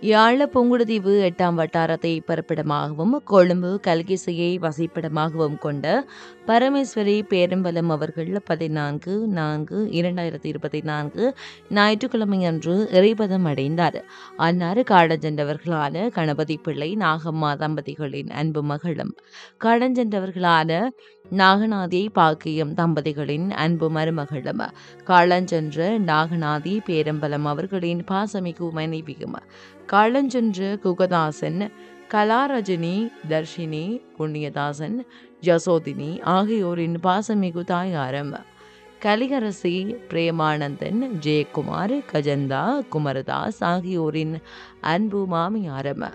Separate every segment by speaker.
Speaker 1: யாழ புங்குடுதீவு 8ஆம் வட்டாரத்தை பிறப்பிடமாகவும் கொழும்பு கல்கிசையை வசிப்பிடமாகவும் கொண்ட பரமேஸ்வரி பேரம்பலம் அவர்கள் 14/4/2024 ஞாயிற்றுக்கிழமையன்று இறைபதம் அடைந்தார். அன்னார் காலஞ்சென்றவர்களான கணபதி பிள்ளை நாகம்மா தம்பதிகளின் அன்பு மகளும், காலஞ்சென்றவர்களான நாகநாதி பாக்கியம் தம்பதிகளின் அன்பு மருமகளும், காலஞ்சென்ற நாகநாதி பேரம்பலம் அவர்களின் பாசமிகு மனைவியும், காலஞ்சென்ற குகதாசன், கலாரஜினி, தர்ஷினி, புண்ணியதாசன், ஜசோதினி ஆகியோரின் பாசமிகு தாயாரம், கலிகரசி, பிரேமானந்தன், ஜெயக்குமார், கஜந்தா, குமரதாஸ் ஆகியோரின் அன்பு மாமியாரம்,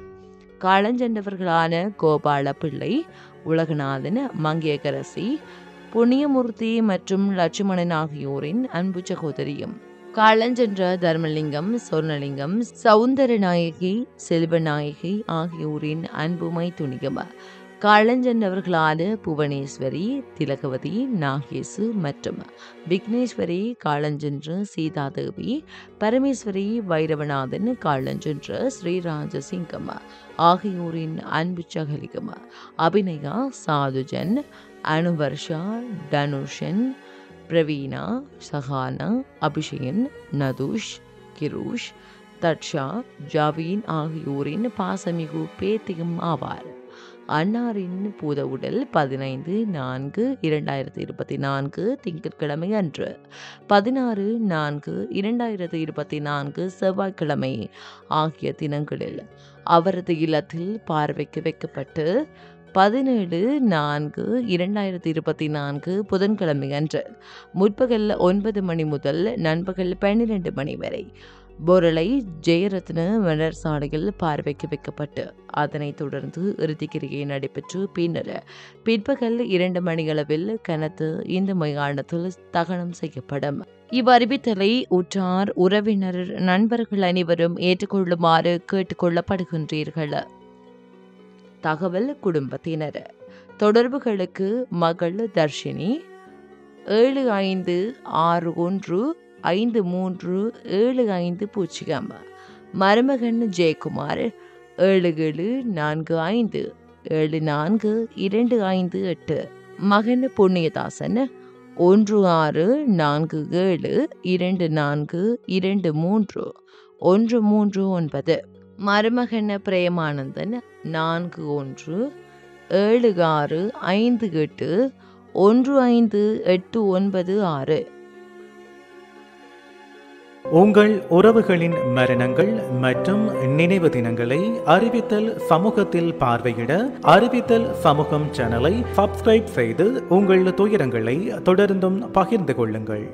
Speaker 1: காலஞ்சென்றவர்களான கோபால பிள்ளை, உலகநாதன், மங்கியகரசி, புண்ணியமூர்த்தி மற்றும் லட்சுமணன் ஆகியோரின் அன்பு சகோதரியும், காலஞ்சென்ற தர்மலிங்கம், சொர்ணலிங்கம், சவுந்தரநாயகி, செல்வநாயகி ஆகியோரின் அன்பு மைத்துனியும், காலஞ்சென்றவர்களான புவனேஸ்வரி, திலகவதி, நாகேசு மற்றும் விக்னேஸ்வரி, காலஞ்சென்ற சீதாதேவி, பரமேஸ்வரி, வைரவநாதன், காலஞ்சென்ற ஸ்ரீராஜசிங்கம் ஆகியோரின் அன்பு சகலியும், அபிநயா, சாதுஜன், அனுவர்ஷா, தனுஷன், பிரவீனா, சஹானா, அபிஷேகன், நதுஷ், கிருஷ், தட்ஷா, ஜாவீன் ஆகியோரின் பாசமிகு பேத்தியும் ஆவார். அன்னாரின் பூத உடல் 15/4/2024 திங்கட்கிழமை அன்று 16/4/2024 செவ்வாய்க்கிழமை ஆகிய தினங்களில் அவரது இல்லத்தில் பார்வைக்கு வைக்கப்பட்டு 17/4/2024 புதன்கிழமை அன்று முற்பகல் 9 மணி முதல் நண்பகல் 12 மணி வரை பொருளை ஜெயரத்ன மலர் சாலையில் பார்வைக்கு வைக்கப்பட்டு அதனைத் தொடர்ந்து இறுதிக்கிரியை நடைபெற்று பின்னர் பிற்பகல் 2 மணியளவில் கனத்து இந்து மயானத்தில் தகனம் செய்யப்படும். இவ்வறிவித்தலை உற்றார், உறவினர், நண்பர்கள் அனைவரும் ஏற்றுக்கொள்ளுமாறு கேட்டுக்கொள்ளப்படுகின்றீர்கள். தகவல் குடும்பத்தினர். தொடர்புகளுக்கு மகள் தர்ஷினி 75615375, மருமகன் ஜெயக்குமார் 7745742528, மகன் புண்ணியதாசன் 16472423 மருமகன் பிரேமானந்தன் 4176581589.
Speaker 2: உங்கள் உறவுகளின் மரணங்கள் மற்றும் நினைவு தினங்களை அறிவித்தல் சமூகத்தில் பார்வையிட அறிவித்தல் சமூகம் சேனலை சப்ஸ்கிரைப் செய்து உங்கள் துயரங்களை தொடர்ந்தும் பகிர்ந்து கொள்ளுங்கள்.